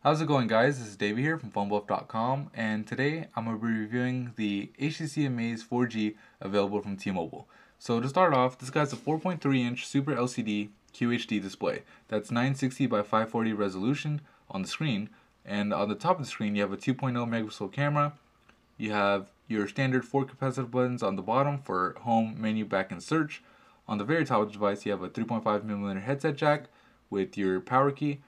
How's it going, guys? This is Davey here from phonebuff.com, and today I'm going to be reviewing the HTC Amaze 4G available from T-Mobile. So to start off, this guy's a 4.3-inch Super LCD QHD display. That's 960 by 540 resolution on the screen, and on the top of the screen you have a 2.0 megapixel camera. You have your standard 4 capacitive buttons on the bottom for home, menu, back, and search. On the very top of the device you have a 3.5mm headset jack with your power key.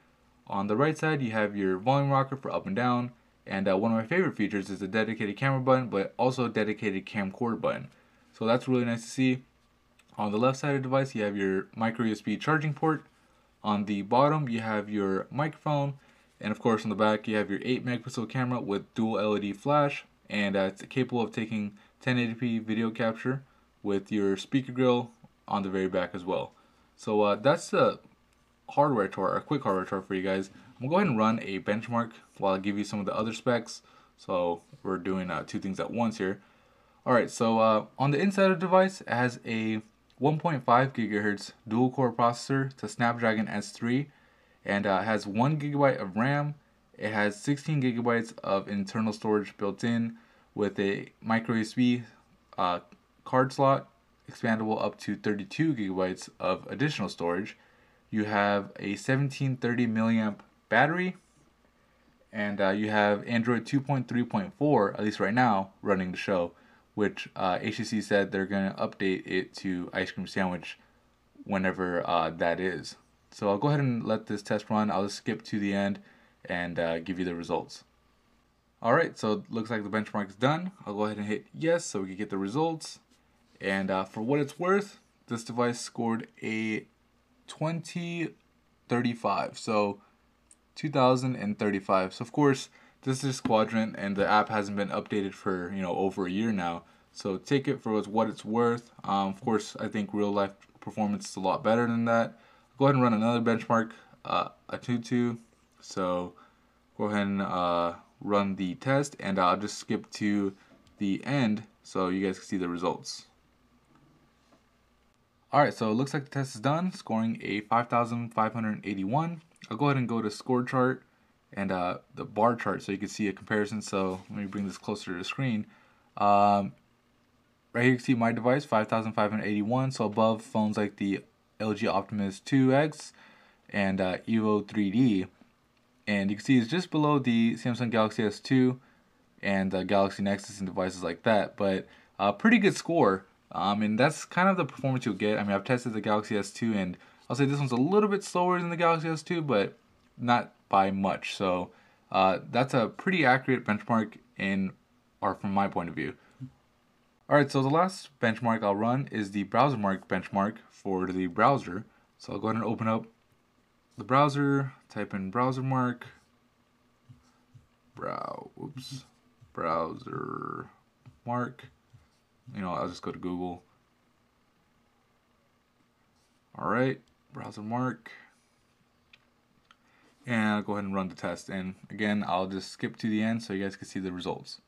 On the right side, you have your volume rocker for up and down, and one of my favorite features is the dedicated camera button, but also dedicated camcorder button. So that's really nice to see. On the left side of the device, you have your micro USB charging port. On the bottom, you have your microphone, and of course on the back, you have your 8 megapixel camera with dual LED flash, and it's capable of taking 1080p video capture with your speaker grill on the very back as well. So that's the hardware tour, a quick hardware tour for you guys. I'm gonna go ahead and run a benchmark while I give you some of the other specs. So we're doing two things at once here. Alright, so on the inside of the device, it has a 1.5 gigahertz dual core processor to Snapdragon S3, and it has 1 gigabyte of RAM. It has 16 gigabytes of internal storage built in with a micro USB card slot, expandable up to 32 gigabytes of additional storage. You have a 1730 milliamp battery, and you have Android 2.3.4, at least right now, running the show, which HTC said they're going to update it to Ice Cream Sandwich whenever that is. So I'll go ahead and let this test run. I'll just skip to the end and give you the results. Alright, so it looks like the benchmark is done. I'll go ahead and hit yes so we can get the results. And for what it's worth, this device scored a 2035, so 2035. So of course this is Quadrant, and the app hasn't been updated for over a year now. So take it for what it's worth. Of course, I think real life performance is a lot better than that. Go ahead and run another benchmark, anTutu. So go ahead and run the test, and I'll just skip to the end so you guys can see the results. Alright, so it looks like the test is done, scoring a 5,581. I'll go ahead and go to score chart and the bar chart so you can see a comparison. So let me bring this closer to the screen. Right here you can see my device, 5,581, so above phones like the LG Optimus 2X and Evo 3D. And you can see it's just below the Samsung Galaxy S2 and the Galaxy Nexus and devices like that, but a pretty good score. And that's kind of the performance you'll get. I mean, I've tested the Galaxy S2, and I'll say this one's a little bit slower than the Galaxy S2, but not by much. So that's a pretty accurate benchmark from my point of view. Alright, so the last benchmark I'll run is the browser mark benchmark for the browser. So I'll go ahead and open up the browser, type in browser mark, browser mark. I'll just go to Google. Alright, browser mark. And I'll go ahead and run the test. And again, I'll just skip to the end so you guys can see the results.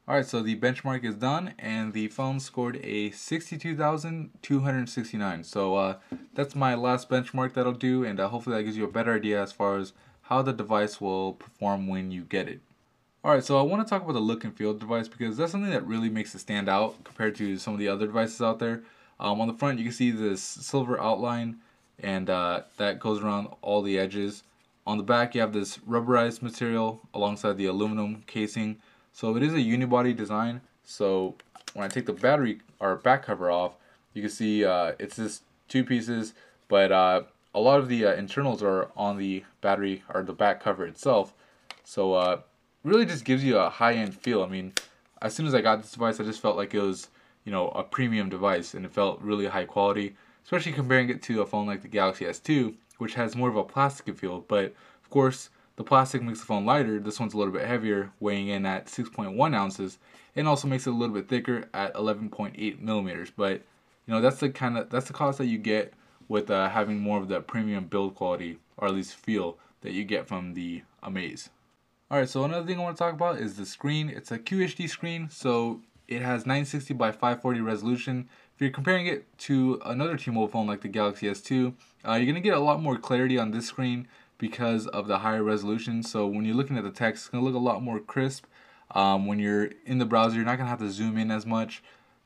Alright, so the benchmark is done, and the phone scored a 62,269. So that's my last benchmark that I'll do, and hopefully that gives you a better idea as far as how the device will perform when you get it. Alright, so I want to talk about the look and feel of the device because that's something that really makes it stand out compared to some of the other devices out there. On the front you can see this silver outline, and that goes around all the edges. On the back you have this rubberized material alongside the aluminum casing. So it is a unibody design. So when I take the battery or back cover off, you can see it's just two pieces, but a lot of the internals are on the battery or the back cover itself. So really just gives you a high-end feel. I mean, as soon as I got this device, I just felt like it was, a premium device, and it felt really high quality, especially comparing it to a phone like the Galaxy S2, which has more of a plastic feel. But of course, the plastic makes the phone lighter. This one's a little bit heavier, weighing in at 6.1 ounces, and also makes it a little bit thicker at 11.8 millimeters. But that's the cost that you get with having more of the premium build quality, or at least feel, that you get from the Amaze. Alright, so another thing I want to talk about is the screen. It's a QHD screen, so it has 960 by 540 resolution. If you're comparing it to another T-Mobile phone like the Galaxy S2, you're going to get a lot more clarity on this screen because of the higher resolution. So when you're looking at the text, it's going to look a lot more crisp. When you're in the browser, you're not going to have to zoom in as much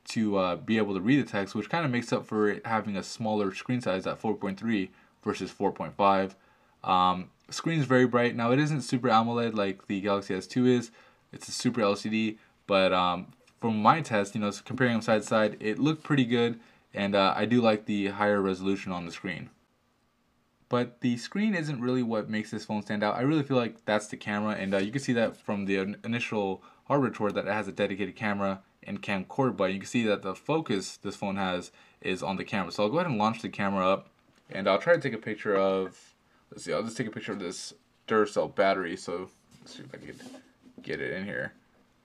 to be able to read the text, which kind of makes up for it having a smaller screen size at 4.3 versus 4.5. Screen's very bright. Now, it isn't Super AMOLED like the Galaxy S2 is. It's a Super LCD, but from my test, comparing them side to side, it looked pretty good, and I do like the higher resolution on the screen. But the screen isn't really what makes this phone stand out. I really feel like that's the camera, and you can see that from the initial hardware tour that it has a dedicated camera and camcorder button. You can see that the focus this phone has is on the camera. So I'll go ahead and launch the camera up, and I'll try to take a picture of, let's see, I'll just take a picture of this Duracell battery. So let's see if I can get it in here.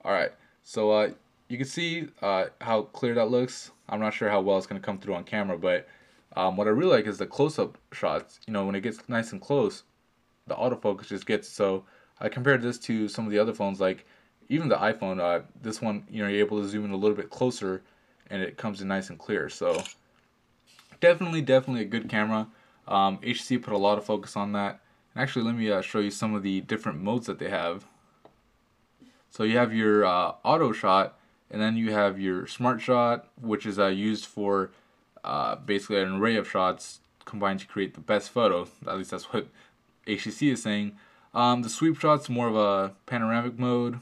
Alright, so you can see how clear that looks. I'm not sure how well it's going to come through on camera, but what I really like is the close-up shots. When it gets nice and close, the autofocus just gets. So I compared this to some of the other phones, like even the iPhone. This one, you're able to zoom in a little bit closer, and it comes in nice and clear. So definitely a good camera. HTC put a lot of focus on that. And actually, let me show you some of the different modes that they have. So you have your auto shot, and then you have your smart shot, which is used for basically an array of shots combined to create the best photo. At least that's what HTC is saying. The sweep shot's more of a panoramic mode.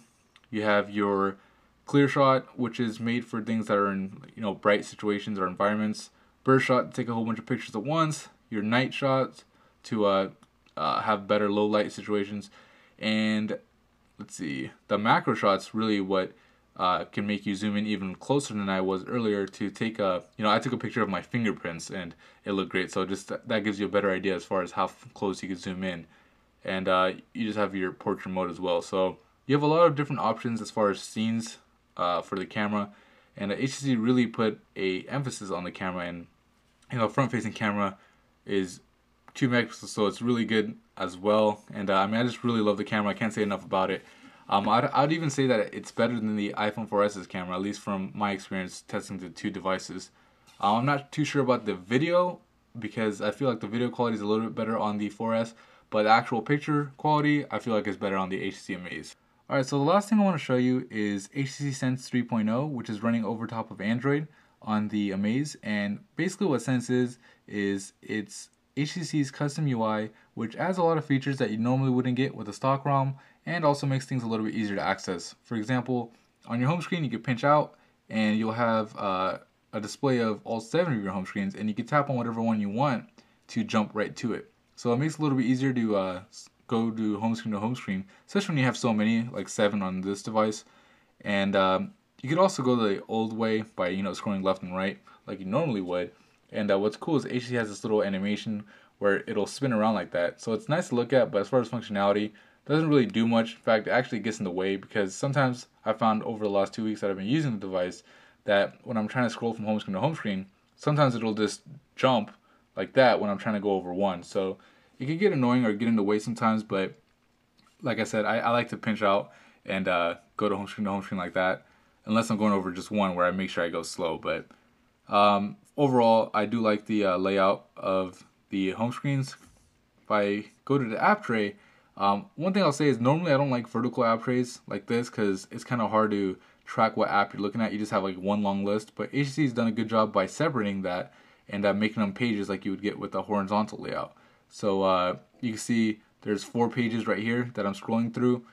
You have your clear shot, which is made for things that are in bright situations or environments. Burst shot to take a whole bunch of pictures at once. Your night shots to have better low light situations. And let's see, the macro shot's really what can make you zoom in even closer than I was earlier to take a, I took a picture of my fingerprints and it looked great. So just that gives you a better idea as far as how close you can zoom in. And you just have your portrait mode as well. So you have a lot of different options as far as scenes for the camera. And HTC really put a emphasis on the camera, and front-facing camera is 2 megapixels, so it's really good as well. And I just really love the camera. I can't say enough about it. I'd even say that it's better than the iPhone 4S's camera, at least from my experience testing the two devices. I'm not too sure about the video, because I feel like the video quality is a little bit better on the 4S, but the actual picture quality I feel like is better on the HTC Amaze. Alright, so the last thing I want to show you is HTC Sense 3.0, which is running over top of Android on the Amaze. And basically what Sense is it's HTC's custom UI, which adds a lot of features that you normally wouldn't get with a stock ROM, and also makes things a little bit easier to access. For example, on your home screen you can pinch out and you'll have a display of all 7 of your home screens, and you can tap on whatever one you want to jump right to it. So it makes it a little bit easier to go to home screen, especially when you have so many, like 7 on this device. And you could also go the old way by scrolling left and right like you normally would. And what's cool is HTC has this little animation where it'll spin around like that. So it's nice to look at, but as far as functionality, it doesn't really do much. In fact, it actually gets in the way, because sometimes I found over the last 2 weeks that I've been using the device that when I'm trying to scroll from home screen, sometimes it'll just jump like that when I'm trying to go over one. So it can get annoying or get in the way sometimes, but like I said, I like to pinch out and go to home screen like that, unless I'm going over just one where I make sure I go slow. But overall, I do like the layout of the home screens. If I go to the app tray, one thing I'll say is normally I don't like vertical app trays like this, because it's kind of hard to track what app you're looking at. You just have like one long list, but HTC's done a good job by separating that and making them pages like you would get with a horizontal layout. So you can see there's 4 pages right here that I'm scrolling through,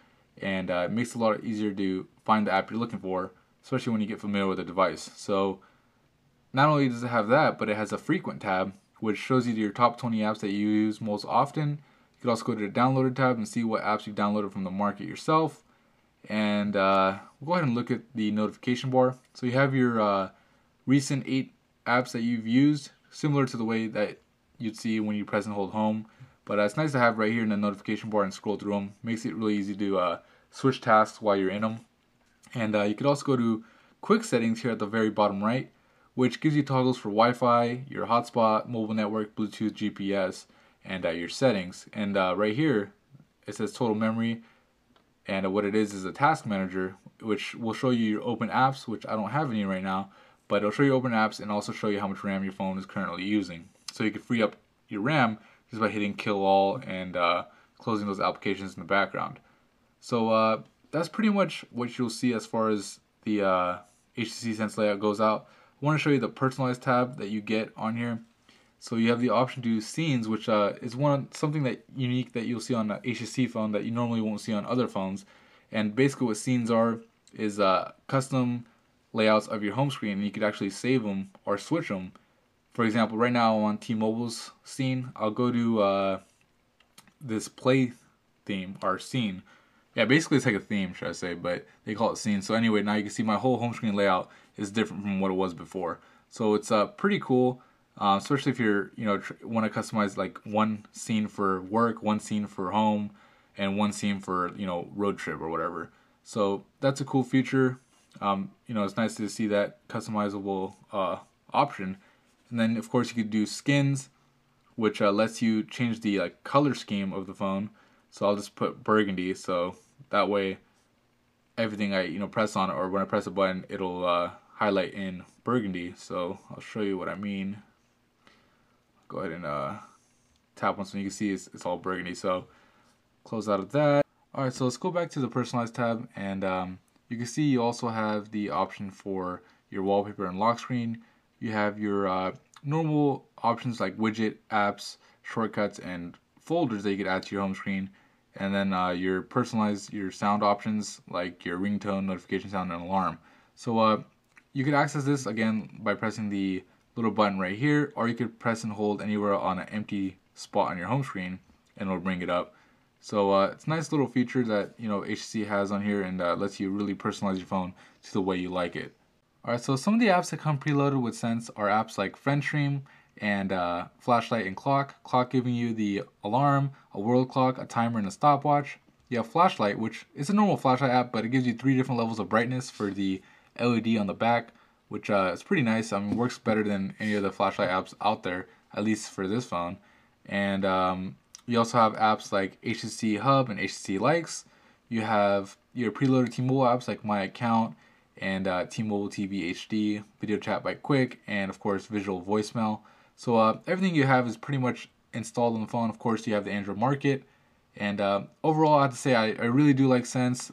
and it makes it a lot easier to find the app you're looking for, especially when you get familiar with the device. So not only does it have that, but it has a frequent tab, which shows you your top 20 apps that you use most often. You can also go to the downloaded tab and see what apps you've downloaded from the market yourself. And we'll go ahead and look at the notification bar. So you have your recent 8 apps that you've used, similar to the way that you'd see when you press and hold home. But it's nice to have right here in the notification bar and scroll through them. Makes it really easy to switch tasks while you're in them. And you could also go to quick settings here at the very bottom right, which gives you toggles for Wi-Fi, your hotspot, mobile network, Bluetooth, GPS, and your settings. And right here, it says total memory. And what it is a task manager, which will show you your open apps, which I don't have any right now, but it'll show you open apps and also show you how much RAM your phone is currently using. So you can free up your RAM just by hitting kill all and closing those applications in the background. So that's pretty much what you'll see as far as the HTC Sense layout goes out. I want to show you the personalized tab that you get on here. So you have the option to do scenes, which is something that unique that you'll see on an HTC phone that you normally won't see on other phones. And basically what scenes are is custom layouts of your home screen, and you could actually save them or switch them. For example, right now I'm on T-Mobile's scene. I'll go to this play theme or scene. Yeah, basically it's like a theme, should I say, but they call it scene. So anyway, now you can see my whole home screen layout is different from what it was before. So it's pretty cool. Especially if you're, want to customize like one scene for work, one scene for home, and one scene for, road trip or whatever. So that's a cool feature. It's nice to see that customizable option. And then of course you could do skins, which lets you change the color scheme of the phone. So I'll just put burgundy, so that way everything I press on it, or when I press a button, it'll highlight in burgundy. So I'll show you what I mean. Go ahead and tap on so you can see it's all burgundy. So close out of that. Alright, so let's go back to the personalized tab, and you can see you also have the option for your wallpaper and lock screen. You have your normal options like widget, apps, shortcuts, and folders that you could add to your home screen. And then your sound options like your ringtone, notification sound, and alarm. So you could access this again by pressing the little button right here, or you could press and hold anywhere on an empty spot on your home screen and it'll bring it up. So it's a nice little feature that HTC has on here, and lets you really personalize your phone to the way you like it. Alright, so some of the apps that come preloaded with Sense are apps like FriendStream and flashlight and clock giving you the alarm, a world clock, a timer, and a stopwatch. You have flashlight, which is a normal flashlight app, but it gives you 3 different levels of brightness for the LED on the back, which is pretty nice. I mean, works better than any of the flashlight apps out there, at least for this phone. And you also have apps like HTC Hub and HTC Likes. You have your preloaded T-Mobile apps like My Account and T-Mobile TV HD, Video Chat by Quick, and of course Visual Voicemail. So everything you have is pretty much installed on the phone. Of course, you have the Android market. And overall, I have to say I really do like Sense.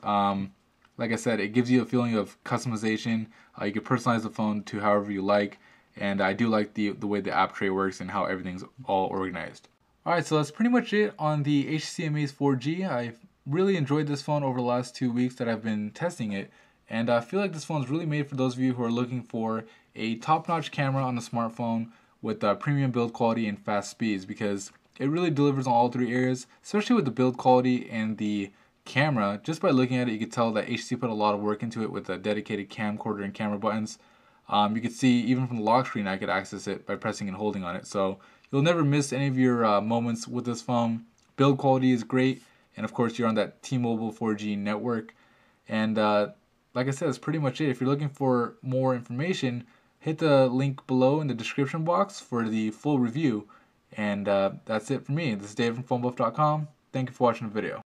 Like I said, it gives you a feeling of customization. You can personalize the phone to however you like. And I do like the way the app tray works and how everything's all organized. Alright, so that's pretty much it on the HTC Amaze 4G. I've really enjoyed this phone over the last 2 weeks that I've been testing it. And I feel like this phone is really made for those of you who are looking for a top-notch camera on a smartphone with premium build quality and fast speeds, because it really delivers on all 3 areas, especially with the build quality and the camera. Just by looking at it, you can tell that HTC put a lot of work into it with a dedicated camcorder and camera buttons. You can see even from the lock screen I could access it by pressing and holding on it. So you'll never miss any of your moments with this phone. Build quality is great, and of course you're on that T-Mobile 4G network. And like I said, that's pretty much it. If you're looking for more information, hit the link below in the description box for the full review. And that's it for me. This is Dave from phonebuff.com. Thank you for watching the video.